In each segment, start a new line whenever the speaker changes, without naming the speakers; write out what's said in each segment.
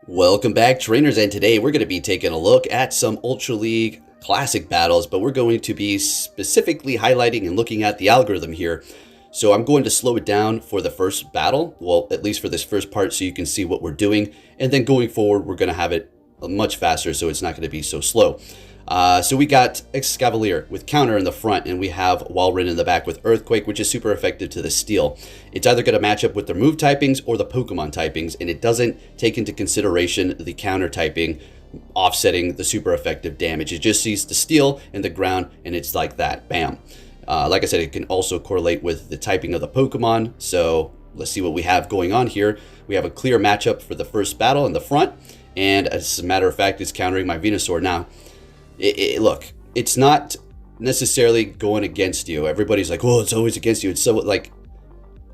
Welcome back, trainers, and today we're going to be taking a look at some Ultra League Classic battles, but we're going to be specifically highlighting and looking at the algorithm here. So I'm going to slow it down for the first battle, well, at least for this first part, so you can see what we're doing, and then going forward, we're going to have it much faster, so it's not going to be so slow. So we got Excavalier with counter in the front, and we have Walrein in the back with Earthquake, which is super effective to the steel. It's either going to match up with the move typings or the Pokemon typings, and it doesn't take into consideration the counter typing offsetting the super effective damage. It just sees the steel and the ground, and it's like that. Bam. Like I said, it can also correlate with the typing of the Pokemon. So let's see what we have going on here. We have a clear matchup for the first battle in the front, and as a matter of fact, it's countering my Venusaur. Now, look, it's not necessarily going against you. Everybody's like, oh, it's always against you. It's so, like,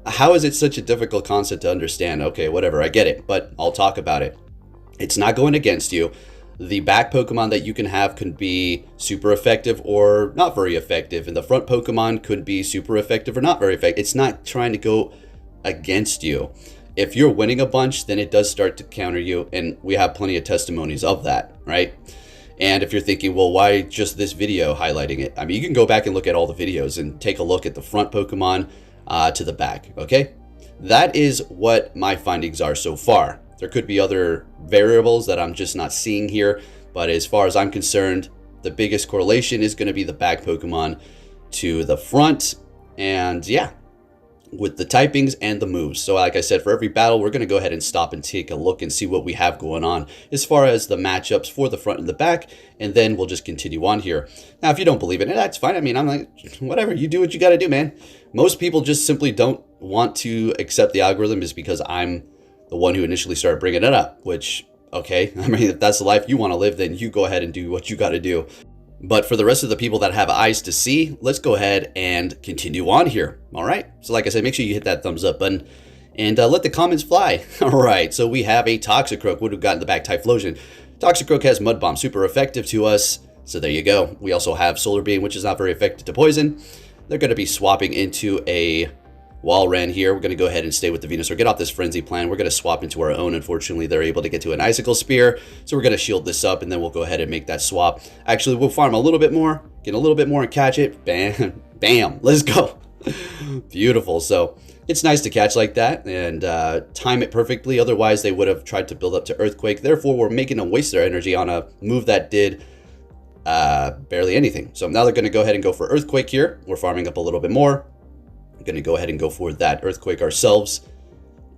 how is it such a difficult concept to understand? Okay, whatever, I get it, but I'll talk about it. It's not going against you. The back Pokemon that you can have could be super effective or not very effective, and the front Pokemon could be super effective or not very effective. It's not trying to go against you. If you're winning a bunch, then it does start to counter you, and we have plenty of testimonies of that, right? And if you're thinking, well, why just this video highlighting it? I mean, you can go back and look at all the videos and take a look at the front Pokemon to the back, okay? That is what my findings are so far. There could be other variables that I'm just not seeing here, but as far as I'm concerned, the biggest correlation is going to be the back Pokemon to the front, and yeah, with the typings and the moves. So like I said, for every battle, we're going to go ahead and stop and take a look and see what we have going on as far as the matchups for the front and the back, and then we'll just continue on here. Now, if you don't believe it, that's fine. I mean, I'm like, whatever, you do what you got to do, man. Most people just simply don't want to accept the algorithm is because I'm the one who initially started bringing it up, which, okay, I mean, if that's the life you want to live, then you go ahead and do what you got to do. But for the rest of the people that have eyes to see, let's go ahead and continue on here. All right. So like I said, make sure you hit that thumbs up button and let the comments fly. All right. So we have a Toxicroak. What do we got in the back? Typhlosion. Toxicroak has Mud Bomb, super effective to us. So there you go. We also have Solar Beam, which is not very effective to poison. They're going to be swapping into a Walrein here. We're going to go ahead and stay with the Venusaur. Get off this Frenzy plan. We're going to swap into our own. Unfortunately, they're able to get to an Icicle Spear. So we're going to shield this up, and then we'll go ahead and make that swap. Actually, we'll farm a little bit more, get a little bit more and catch it. Bam. Bam. Let's go. Beautiful. So it's nice to catch like that and time it perfectly. Otherwise, they would have tried to build up to Earthquake. Therefore, we're making them waste their energy on a move that did barely anything. So now they're going to go ahead and go for Earthquake here. We're farming up a little bit more. Going to go ahead and go for that Earthquake ourselves,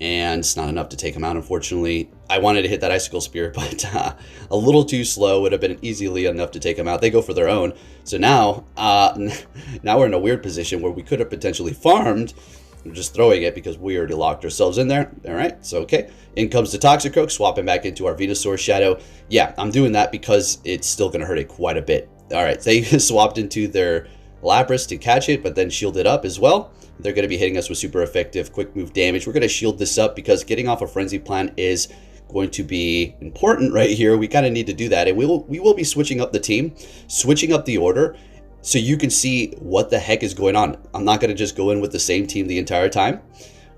and it's not enough to take him out, unfortunately. I wanted to hit that Icicle Spear, but a little too slow. Would have been easily enough to take him out. They go for their own. So now now we're in a weird position where we could have potentially farmed. We're just throwing it because we already locked ourselves in there. All right, so okay, in comes the Toxicroak, swapping back into our Venusaur Shadow. Yeah, I'm doing that because it's still going to hurt it quite a bit. All right, they swapped into their Lapras to catch it, but then shield it up as well. They're going to be hitting us with super effective quick move damage. We're going to shield this up because getting off a Frenzy Plan is going to be important right here. We kind of need to do that, and we will be switching up the team, switching up the order, so you can see what the heck is going on. I'm not going to just go in with the same team the entire time.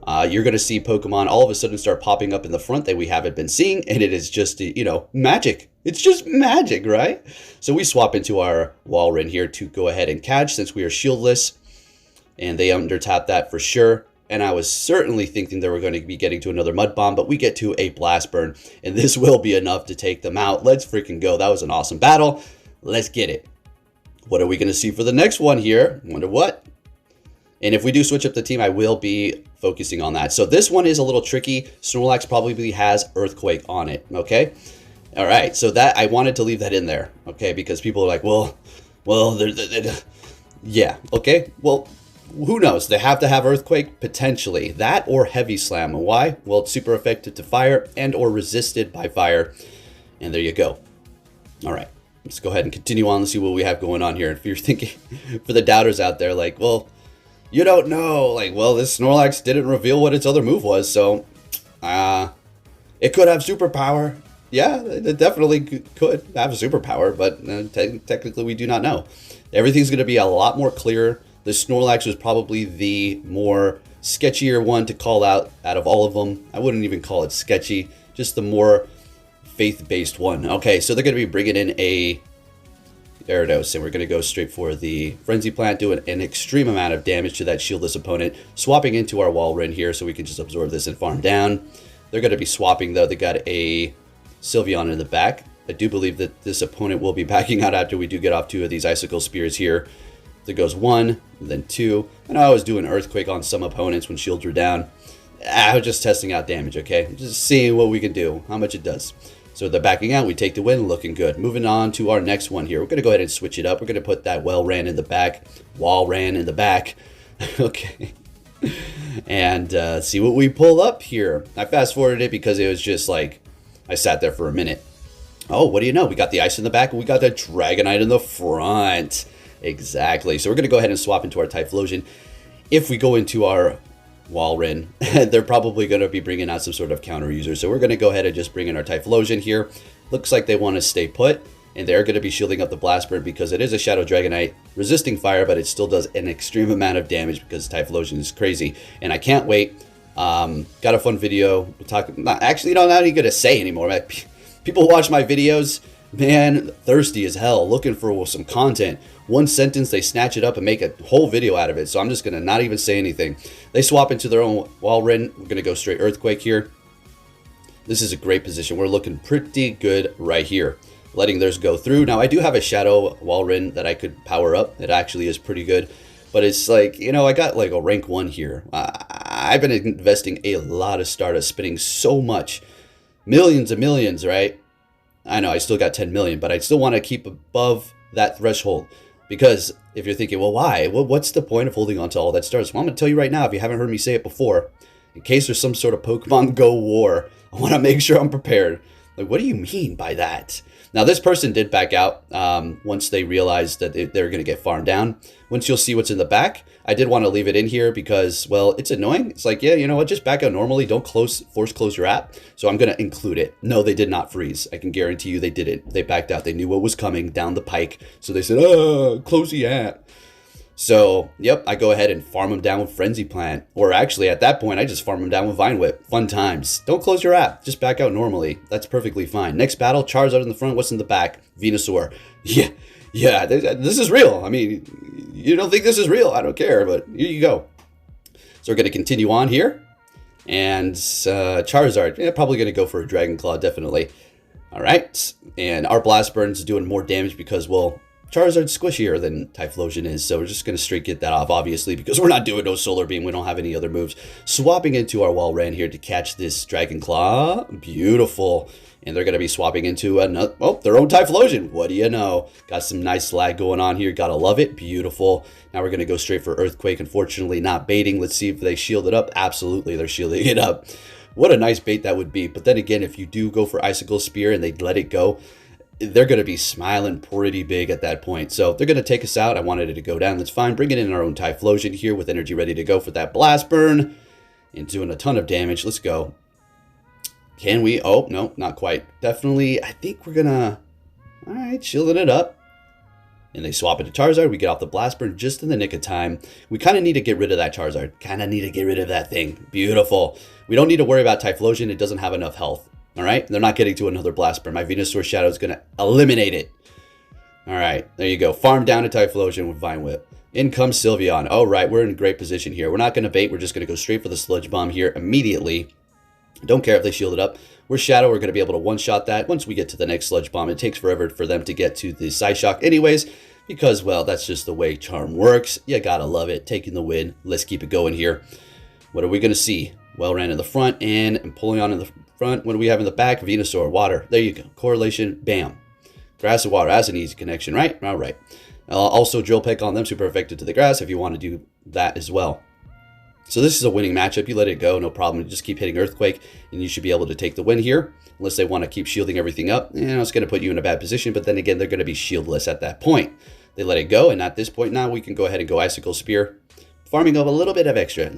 You're going to see Pokemon all of a sudden start popping up in the front that we haven't been seeing, and it is just, you know, magic. It's just magic, right? So we swap into our Walrein here to go ahead and catch since we are shieldless. And they undertapped that for sure. And I was certainly thinking they were going to be getting to another Mud Bomb, but we get to a Blast Burn, and this will be enough to take them out. Let's freaking go. That was an awesome battle. Let's get it. What are we going to see for the next one here? Wonder what? And if we do switch up the team, I will be focusing on that. So this one is a little tricky. Snorlax probably has Earthquake on it, okay? All right, so that I wanted to leave that in there, okay? Because people are like, well, yeah, okay, well, who knows? They have to have Earthquake, potentially. That or Heavy Slam. Why? Well, it's super effective to fire and or resisted by fire. And there you go. All right, let's go ahead and continue on. Let's see what we have going on here. If you're thinking, for the doubters out there, like, well, you don't know. Like, well, this Snorlax didn't reveal what its other move was, so it could have superpower. Yeah, it definitely could have a superpower, but technically we do not know. Everything's going to be a lot more clear. The Snorlax was probably the more sketchier one to call out of all of them. I wouldn't even call it sketchy, just the more faith-based one. Okay, so they're going to be bringing in a Gyarados, and we're going to go straight for the Frenzy Plant, doing an extreme amount of damage to that shieldless opponent, swapping into our Walrein here so we can just absorb this and farm down. They're going to be swapping, though. They got a Sylveon in the back. I do believe that this opponent will be backing out after we do get off 2 of these Icicle Spears here. There goes 1, then 2. And I was doing Earthquake on some opponents when shields were down. I was just testing out damage, okay? Just seeing what we can do, how much it does. So they're backing out. We take the win, looking good. Moving on to our next one here. We're going to go ahead and switch it up. We're going to put that Walrein in the back. Walrein in the back. Okay. And see what we pull up here. I fast forwarded it because it was just like, I sat there for a minute. Oh, what do you know? We got the ice in the back and we got the Dragonite in the front. Exactly. So we're going to go ahead and swap into our Typhlosion. If we go into our Walrein, they're probably going to be bringing out some sort of counter user. So we're going to go ahead and just bring in our Typhlosion here. Looks like they want to stay put. And they're going to be shielding up the Blast Burn because it is a Shadow Dragonite, resisting fire, but it still does an extreme amount of damage because Typhlosion is crazy. And I can't wait. Got a fun video. We'll talk. Actually, not even going to say anymore. People watch my videos, man, thirsty as hell, looking for some content. One sentence, they snatch it up and make a whole video out of it. So I'm just going to not even say anything. They swap into their own Walrein. We're going to go straight Earthquake here. This is a great position. We're looking pretty good right here. Letting theirs go through. Now, I do have a Shadow Walrein that I could power up. It actually is pretty good. But it's like, you know, I got like a rank 1 here. I've been investing a lot of Stardust, spending so much. Millions and millions, right? I know I still got 10 million, but I still want to keep above that threshold. Because if you're thinking, well, why? What's the point of holding on to all that Stardust? Well, I'm going to tell you right now, if you haven't heard me say it before, in case there's some sort of Pokemon Go war, I want to make sure I'm prepared. Like, what do you mean by that? Now, this person did back out once they realized that they're going to get farmed down. Once you'll see what's in the back, I did want to leave it in here because, well, it's annoying. It's like, yeah, you know what? Just back out normally. Don't force close your app. So I'm going to include it. No, they did not freeze. I can guarantee you they didn't. They backed out. They knew what was coming down the pike. So they said, close the app. So, yep, I go ahead and farm them down with Frenzy Plant. Or actually, at that point, I just farm them down with Vine Whip. Fun times. Don't close your app. Just back out normally. That's perfectly fine. Next battle, Charizard in the front. What's in the back? Venusaur. Yeah, this is real. I mean, you don't think this is real. I don't care, but here you go. So we're going to continue on here. And Charizard, yeah, probably going to go for a Dragon Claw, definitely. All right. And our Blast Burn's doing more damage because, well, Charizard's squishier than Typhlosion is, so we're just going to straight get that off, obviously, because we're not doing no Solar Beam. We don't have any other moves. Swapping into our Walrein here to catch this Dragon Claw. Beautiful. And they're going to be swapping into another, their own Typhlosion. What do you know? Got some nice lag going on here. Gotta love it. Beautiful. Now we're going to go straight for Earthquake. Unfortunately, not baiting. Let's see if they shield it up. Absolutely, they're shielding it up. What a nice bait that would be. But then again, if you do go for Icicle Spear and they let it go, they're going to be smiling pretty big at that point. So they're going to take us out. I wanted it to go down. That's fine. Bring it in our own Typhlosion here with energy ready to go for that Blast Burn. And doing a ton of damage. Let's go. Can we? Oh, no, not quite. Definitely, I think we're going to... All right, shielding it up. And they swap it to Charizard. We get off the Blast Burn just in the nick of time. We kind of need to get rid of that Charizard. Kind of need to get rid of that thing. Beautiful. We don't need to worry about Typhlosion. It doesn't have enough health. All right, they're not getting to another Blast Burn. My Venusaur Shadow is going to eliminate it. All right, there you go. Farm down to Typhlosion with Vine Whip. In comes Sylveon. All right, we're in great position here. We're not going to bait. We're just going to go straight for the Sludge Bomb here immediately. Don't care if they shield it up. We're Shadow. We're going to be able to one-shot that. Once we get to the next Sludge Bomb, it takes forever for them to get to the Psyshock anyways, because, well, that's just the way Charm works. You got to love it. Taking the win. Let's keep it going here. What are we going to see? Well-ran in the front and pulling on in the front. What do we have in the back? Venusaur, water. There you go. Correlation, bam. Grass and water. That's an easy connection, right? All right. Also, Drill Peck on them. Super effective to the grass if you want to do that as well. So this is a winning matchup. You let it go, no problem. You just keep hitting Earthquake, and you should be able to take the win here. Unless they want to keep shielding everything up. It's going to put you in a bad position, but then again, they're going to be shieldless at that point. They let it go, and at this point now, we can go ahead and go Icicle Spear. Farming up a little bit of extra,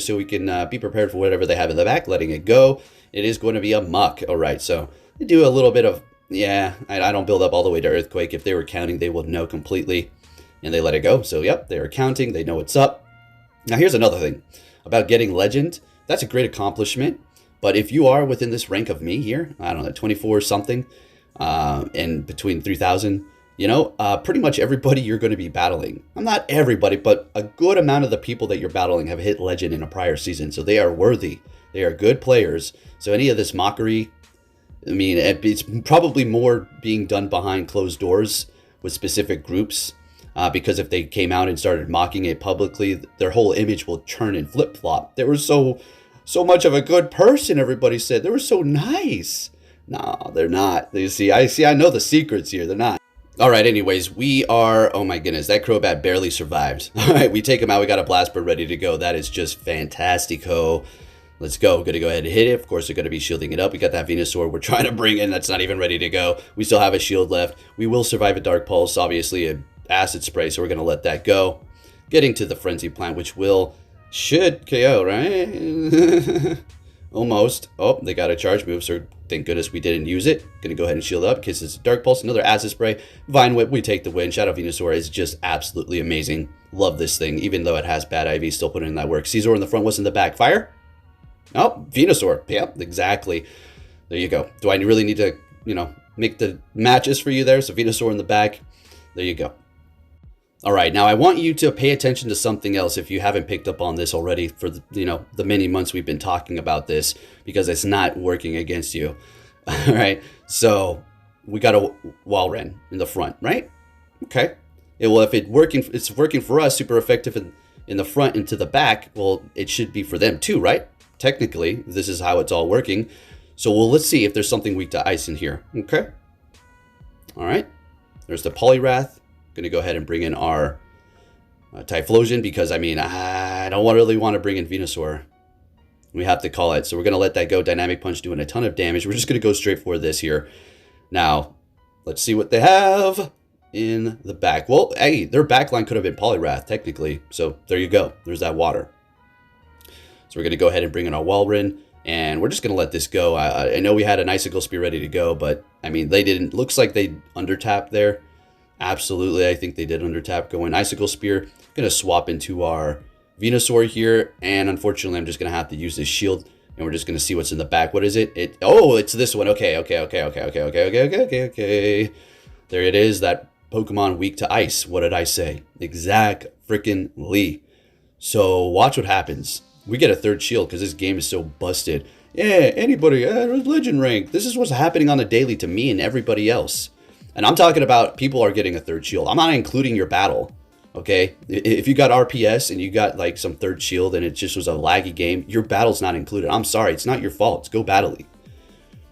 so we can be prepared for whatever they have in the back, letting it go. It is going to be a Muck. All right, so they do a little bit of, I don't build up all the way to Earthquake. If they were counting, they would know completely, and they let it go. So, yep, they are counting. They know what's up. Now, here's another thing about getting Legend. That's a great accomplishment, But if you are within this rank of me here, I don't know, 24 something, and between 3,000, pretty much everybody you're going to be battling. Well, not everybody, but a good amount of the people that you're battling have hit legend in a prior season. So they are worthy. They are good players. So any of this mockery, I mean, it's probably more being done behind closed doors with specific groups. Because if they came out and started mocking it publicly, their whole image will turn and flip-flop. They were so much of a good person, everybody said. They were so nice. No, they're not. I know the secrets here. They're not. All right, anyways, we are... Oh, my goodness. That Crobat barely survived. All right, we take him out. We got a Blast Bird ready to go. That is just fantastico. Let's go. We're going to go ahead and hit it. Of course, they're going to be shielding it up. We got that Venusaur we're trying to bring in. That's not even ready to go. We still have a shield left. We will survive a Dark Pulse, obviously, a Acid Spray, so we're going to let that go. Getting to the Frenzy Plant, which should KO, right? Almost. Oh, they got a charge move, so thank goodness we didn't use it. Going to go ahead and shield up because it's Dark Pulse, another Acid Spray. Vine Whip, we take the win. Shadow Venusaur is just absolutely amazing. Love this thing, even though it has bad IV, still putting in that work. Caesar in the front, what's in the back? Fire? Oh, Venusaur. Yep, exactly. There you go. Do I really need to, make the matches for you there? So Venusaur in the back. There you go. All right, now I want you to pay attention to something else if you haven't picked up on this already for the many months we've been talking about this, because it's not working against you. All right, so we got a Walrein in the front, right? Okay. If it's working for us, super effective in the front and to the back, well, it should be for them too, right? Technically, this is how it's all working. So let's see if there's something weak to ice in here. Okay. All right. There's the Poliwrath. Going to go ahead and bring in our Typhlosion because, I don't really want to bring in Venusaur. We have to call it. So we're going to let that go. Dynamic Punch doing a ton of damage. We're just going to go straight for this here. Now, let's see what they have in the back. Well, hey, their backline could have been Poliwrath, technically. So there you go. There's that water. So we're going to go ahead and bring in our Walrein. And we're just going to let this go. I know we had an Icicle Spear ready to go, but, they didn't. Looks like they under-tapped there. Absolutely, I think they did under-tap going Icicle Spear. Going to swap into our Venusaur here. And unfortunately, I'm just going to have to use this shield. And we're just going to see what's in the back. What is it? Oh, it's this one. Okay. There it is. That Pokemon weak to ice. What did I say? Exact freaking Lee. So watch what happens. We get a third shield because this game is so busted. Yeah, anybody, legend rank. This is what's happening on the daily to me and everybody else. And I'm talking about people are getting a third shield. I'm not including your battle, okay? If you got RPS and you got like some third shield and it just was a laggy game, your battle's not included. I'm sorry, it's not your fault. It's go Battle.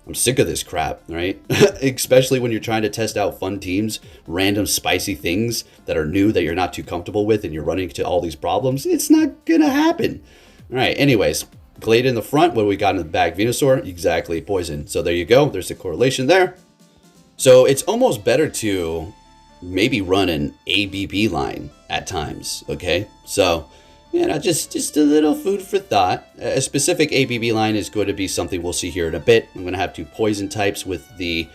I'm sick of this crap, right? Especially when you're trying to test out fun teams, random spicy things that are new that you're not too comfortable with and you're running into all these problems. It's not gonna happen. All right, anyways, Glade in the front. What do we got in the back? Venusaur, exactly, poison. So there you go. There's the correlation there. So it's almost better to maybe run an ABB line at times, okay? So, just a little food for thought. A specific ABB line is going to be something we'll see here in a bit. I'm going to have two poison types with the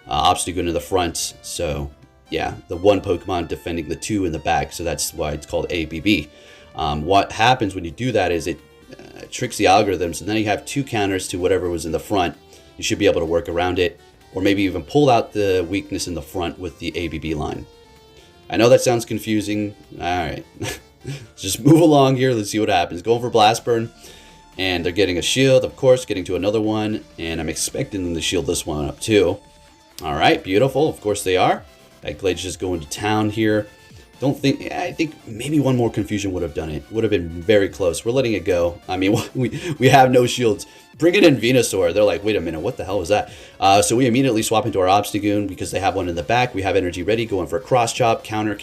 Obstagoon in the front. So, yeah, the one Pokemon defending the two in the back. So that's why it's called ABB. What happens when you do that is it tricks the algorithms, and then you have two counters to whatever was in the front. You should be able to work around it. Or maybe even pull out the weakness in the front with the ABB line. I know that sounds confusing. All right. Let's just move along here. Let's see what happens. Going for Blast Burn. And they're getting a shield, of course, getting to another one. And I'm expecting them to shield this one up too. All right, beautiful. Of course they are. That Glade's just going to town here. I think maybe one more confusion would have done it. Would have been very close. We're letting it go. We have no shields. Bring it in Venusaur. They're like, wait a minute, what the hell was that? So we immediately swap into our Obstagoon because they have one in the back. We have energy ready, going for a cross chop, counter,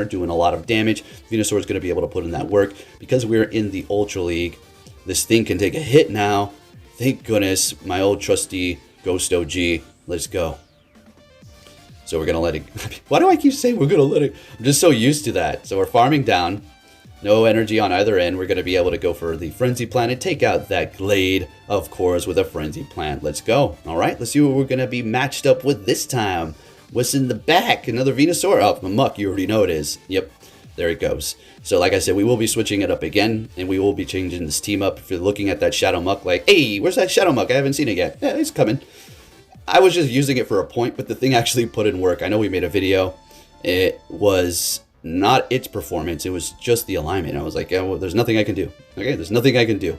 doing a lot of damage. Venusaur is going to be able to put in that work. Because we're in the Ultra League, this thing can take a hit now. Thank goodness, my old trusty Ghost OG. Let's go. So we're going to let it... Why do I keep saying we're going to let it... I'm just so used to that. So we're farming down. No energy on either end. We're going to be able to go for the Frenzy Plant and take out that Glade, of course, with a Frenzy Plant. Let's go. All right, let's see what we're going to be matched up with this time. What's in the back? Another Venusaur? Oh, Muck, you already know it is. Yep. there it goes. So like I said, we will be switching it up again, and we will be changing this team up. If you're looking at that Shadow Muck like, hey, where's that Shadow Muck? I haven't seen it yet. Yeah, it's coming. I was just using it for a point, but the thing actually put in work. I know we made a video. It was not its performance. It was just the alignment. I was like, yeah, well, there's nothing I can do. Okay, there's nothing I can do.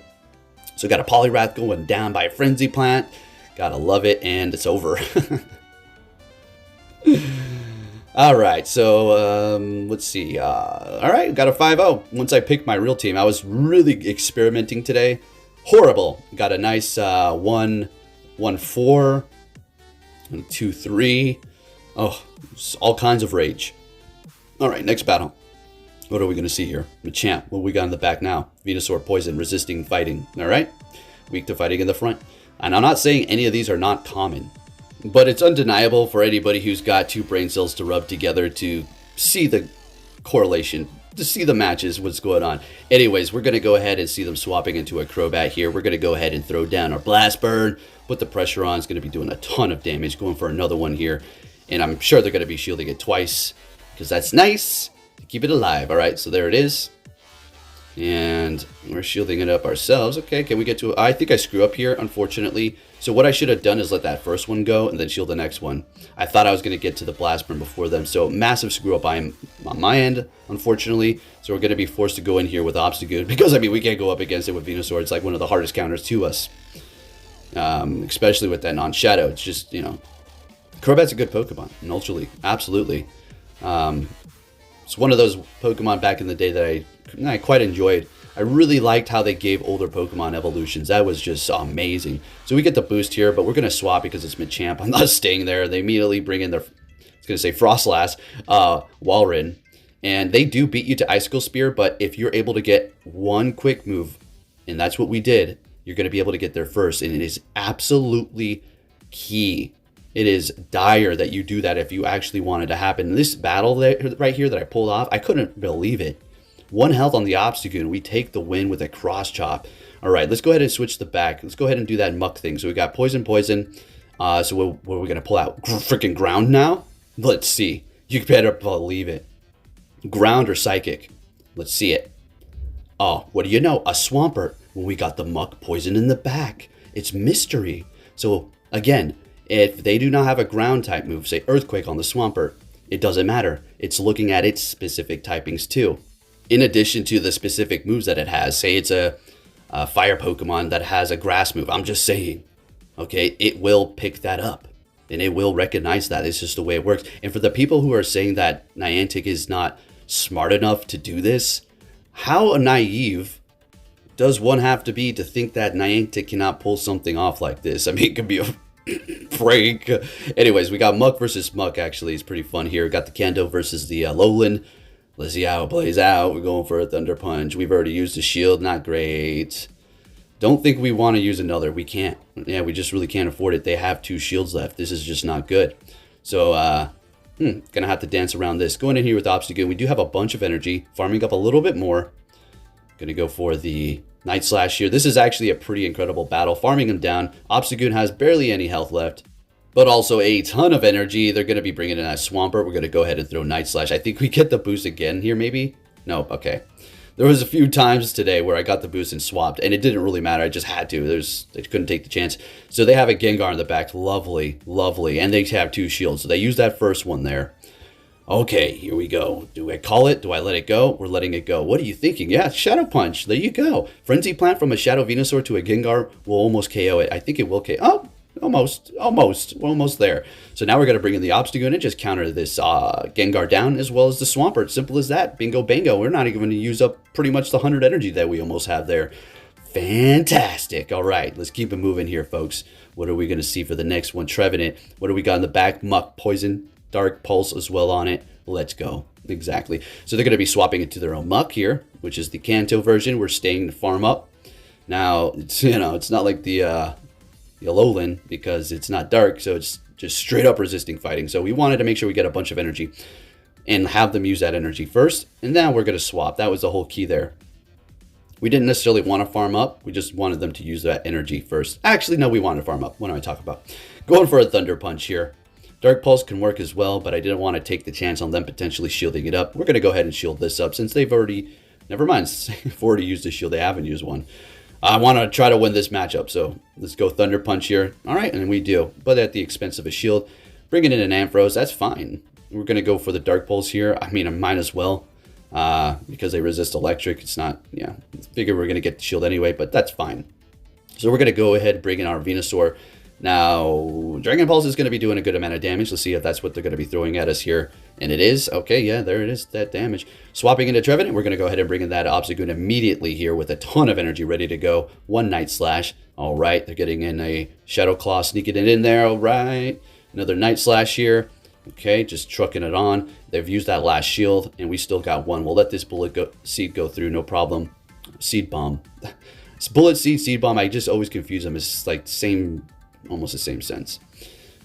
So got a Poliwrath going down by a Frenzy Plant. Gotta love it, and it's over. All right, so let's see. All right, got a 5-0. Once I picked my real team, I was really experimenting today. Horrible. Got a nice 1-4, 2-3. Oh, all kinds of rage. All right, next battle. What are we going to see here? Machamp. What we got in the back now? Venusaur, Poison, Resisting, Fighting. All right. Weak to Fighting in the front. And I'm not saying any of these are not common, but it's undeniable for anybody who's got two brain cells to rub together to see the correlation, to see the matches, what's going on. Anyways, we're going to go ahead and see them swapping into a Crobat here. We're going to go ahead and throw down our Blast Burn, put the pressure on. It's going to be doing a ton of damage, going for another one here. And I'm sure they're going to be shielding it twice, because that's nice to keep it alive. All right, so there it is. And we're shielding it up ourselves. Okay, can we get to it? I think I screw up here, unfortunately. So what I should have done is let that first one go and then shield the next one. I thought I was going to get to the Blast Burn before them. So massive screw up on my end, unfortunately. So we're going to be forced to go in here with Obstagoon. Because, I mean, we can't go up against it with Venusaur. It's like one of the hardest counters to us. Especially with that non-shadow. It's just, you know, Crobat's a good Pokemon in Ultra League. Absolutely. It's one of those Pokemon back in the day that I quite enjoyed. I really liked how they gave older Pokemon evolutions. That was just amazing. So we get the boost here, but we're going to swap because it's Machamp. I'm not staying there. They immediately bring in their, I was going to say Frostlass, Walrein. And they do beat you to Icicle Spear, but if you're able to get one quick move, and that's what we did, you're going to be able to get there first. And it is absolutely key. It is dire that you do that if you actually want it to happen. This battle right here that I pulled off, I couldn't believe it. 1 health on the Obstagoon. We take the win with a Cross Chop. All right, let's go ahead and switch the back. Let's go ahead and do that Muck thing. So we got Poison, Poison. So what are we going to pull out? Freaking Ground now? Let's see. You better believe it. Ground or Psychic? Let's see it. Oh, what do you know? A Swampert. When we got the Muck, Poison in the back. It's mystery. So, again, if they do not have a ground type move, say Earthquake on the Swampert, it doesn't matter. It's looking at its specific typings too. In addition to the specific moves that it has, say it's a fire Pokemon that has a grass move. I'm just saying, okay, it will pick that up and it will recognize that. It's just the way it works. And for the people who are saying that Niantic is not smart enough to do this, how naive does one have to be to think that Niantic cannot pull something off like this? I mean, it could be a prank. Anyways, we got Muck versus Muck. Actually, it's pretty fun here. Got the Kanto versus the Alolan. Let's see how it plays out. We're going for a Thunder Punch. We've already used a shield. Not great. Don't think we want to use another. We can't. Yeah, we just really can't afford it. They have 2 shields left. This is just not good. So, gonna have to dance around this. Going in here with Obstagoon. We do have a bunch of energy. Farming up a little bit more. Gonna go for the Night Slash here. This is actually a pretty incredible battle. Farming him down. Obstagoon has barely any health left, but also a ton of energy. They're going to be bringing in a Swampert. We're going to go ahead and throw Night Slash. I think we get the boost again here, maybe? No, okay. There was a few times today where I got the boost and swapped, and it didn't really matter. I just had to. They couldn't take the chance. So they have a Gengar in the back. Lovely, lovely. And they have 2 shields. So they use that first one there. Okay, here we go. Do I call it? Do I let it go? We're letting it go. What are you thinking? Yeah, Shadow Punch. There you go. Frenzy Plant from a Shadow Venusaur to a Gengar will almost KO it. I think it will KO. Oh, almost. We're almost there. So now we're going to bring in the Obstagoon and just counter this Gengar down as well as the Swampert. Simple as that. Bingo, bango. We're not even going to use up pretty much the 100 energy that we almost have there. Fantastic. All right, let's keep it moving here, folks. What are we going to see for the next one? Trevenant. What do we got in the back? Muck, Poison, Dark Pulse as well on it. Let's go. Exactly. So they're going to be swapping it to their own Muck here, which is the Kanto version. We're staying to farm up. Now, it's, you know, it's not like the Alolan because it's not dark, so it's just straight up resisting fighting. So we wanted to make sure we get a bunch of energy and have them use that energy first, and now we're going to swap. That was the whole key there. We didn't necessarily want to farm up. We just wanted them to use that energy first. Actually, no, we wanted to farm up. What am I talking about? Going for a Thunder Punch here. Dark Pulse can work as well, but I didn't want to take the chance on them potentially shielding it up. We're going to go ahead and shield this up since they've already... Never mind, they've already used a shield. They haven't used one. I want to try to win this matchup, so let's go Thunder Punch here. All right, and we do, but at the expense of a shield. Bringing in an Ampharos, that's fine. We're going to go for the Dark Pulse here. I mean, I might as well, because they resist electric. It's not, yeah, figure we're going to get the shield anyway, but that's fine. So we're going to go ahead and bring in our Venusaur. Now, Dragon Pulse is going to be doing a good amount of damage. Let's see if that's what they're going to be throwing at us here. And it is. Okay, yeah, there it is, that damage. Swapping into Trevenant, we're going to go ahead and bring in that Obstagoon immediately here with a ton of energy ready to go. One Night Slash. All right, they're getting in a Shadow Claw, sneaking it in there. All right, another Night Slash here. Okay, just trucking it on. They've used that last shield, and we still got one. We'll let this Seed go through, no problem. Seed Bomb. It's Bullet Seed, Seed Bomb. I just always confuse them. It's like almost the same sense.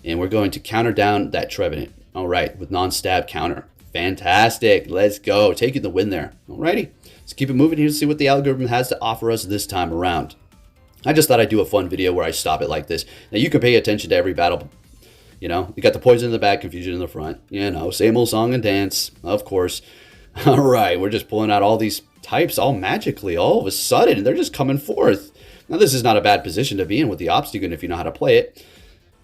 And we're going to counter down that Trevenant. All right, with non-stab counter. Fantastic. Let's go. Taking the win there. Alrighty. Let's keep it moving here to see what the algorithm has to offer us this time around. I just thought I'd do a fun video where I stop it like this. Now, you can pay attention to every battle. You know, you got the poison in the back, confusion in the front. You know, same old song and dance, of course. All right, we're just pulling out all these types all magically, all of a sudden. They're just coming forth. Now, this is not a bad position to be in with the Obstagoon if you know how to play it.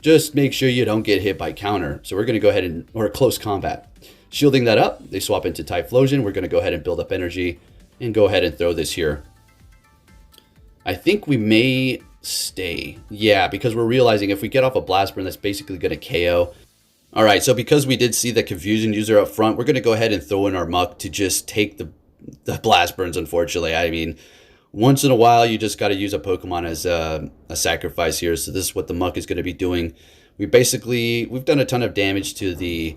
Just make sure you don't get hit by counter. So we're going to go ahead or close combat. Shielding that up, they swap into Typhlosion. We're going to go ahead and build up energy and go ahead and throw this here. I think we may stay. Yeah, because we're realizing if we get off a Blast Burn, that's basically going to KO. All right, so because we did see the Confusion user up front, we're going to go ahead and throw in our Muck to just take the Blast Burns, unfortunately. I mean, once in a while, you just got to use a Pokemon as a sacrifice here. So this is what the Muck is going to be doing. We've done a ton of damage to the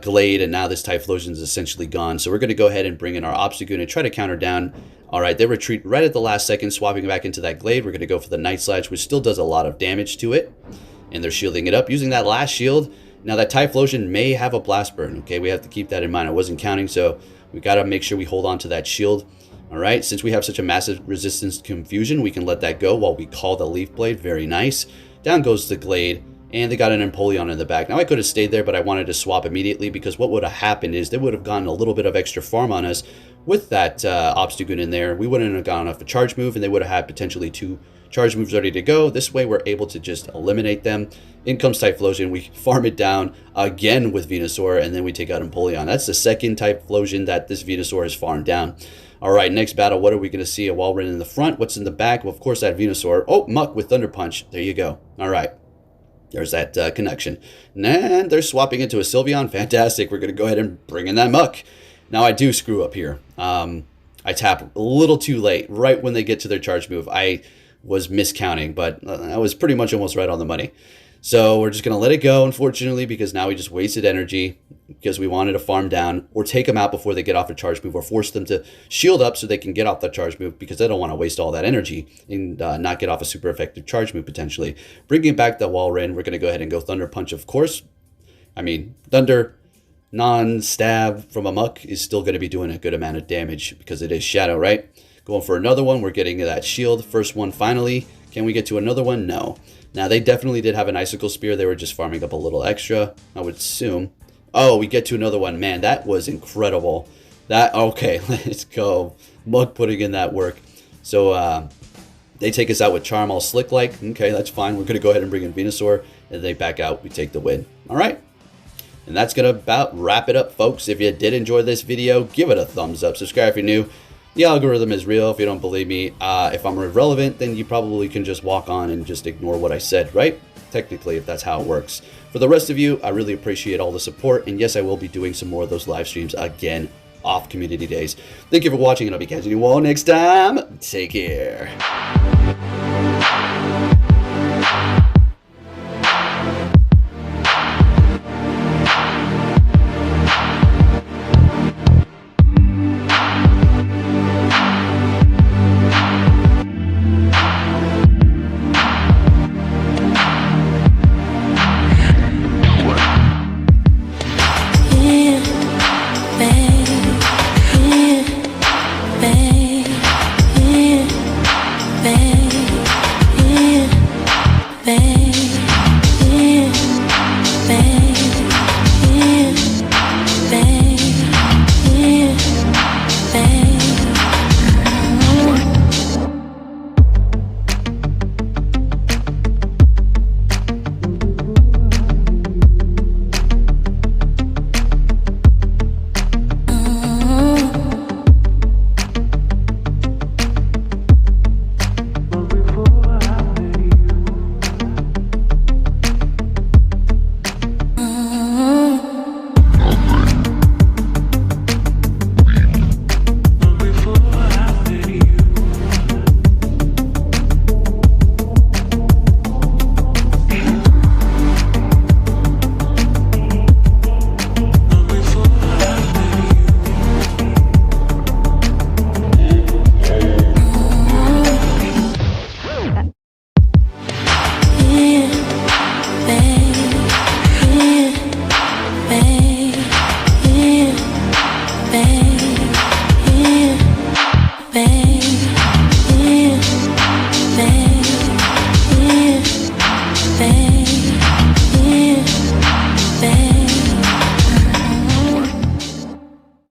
Glade, and now this Typhlosion is essentially gone. So we're going to go ahead and bring in our Obstagoon and try to counter down. All right, they retreat right at the last second, swapping back into that Glade. We're going to go for the Night Slash, which still does a lot of damage to it. And they're shielding it up using that last shield. Now that Typhlosion may have a Blast Burn. Okay, we have to keep that in mind. I wasn't counting, so we got to make sure we hold on to that shield. All right, since we have such a massive resistance to Confusion, we can let that go while we call the Leaf Blade. Very nice. Down goes the Glade, and they got an Empoleon in the back. Now, I could have stayed there, but I wanted to swap immediately because what would have happened is they would have gotten a little bit of extra farm on us with that Obstagoon in there. We wouldn't have gone off a charge move, and they would have had potentially 2 charge moves ready to go. This way, we're able to just eliminate them. In comes Typhlosion. We farm it down again with Venusaur, and then we take out Empoleon. That's the second Typhlosion that this Venusaur has farmed down. All right, next battle, what are we going to see? A Walrein in the front. What's in the back? Well, of course, that Venusaur. Oh, Muck with Thunder Punch. There you go. All right. There's that connection. And they're swapping into a Sylveon. Fantastic. We're going to go ahead and bring in that Muck. Now, I do screw up here. I tap a little too late, right when they get to their charge move. I was miscounting, but I was pretty much almost right on the money. So we're just going to let it go, unfortunately, because now we just wasted energy because we wanted to farm down or take them out before they get off a charge move or force them to shield up so they can get off that charge move because they don't want to waste all that energy and not get off a super effective charge move potentially. Bringing back the Walrein, we're going to go ahead and go Thunder Punch, of course. I mean, Thunder non-stab from a Muck is still going to be doing a good amount of damage because it is Shadow, right? Going for another one. We're getting that shield. First one finally. Can we get to another one? No. Now, they definitely did have an Icicle Spear. They were just farming up a little extra, I would assume. Oh, we get to another one. Man, that was incredible. Okay, let's go. Muck putting in that work. So, they take us out with Charm all slick-like. Okay, that's fine. We're going to go ahead and bring in Venusaur, and they back out. We take the win. All right. And that's going to about wrap it up, folks. If you did enjoy this video, give it a thumbs up. Subscribe if you're new. The algorithm is real. If you don't believe me, if I'm irrelevant, then you probably can just walk on and just ignore what I said, right? Technically, if that's how it works. For the rest of you, I really appreciate all the support. And yes, I will be doing some more of those live streams again off community days. Thank you for watching, and I'll be catching you all next time. Take care.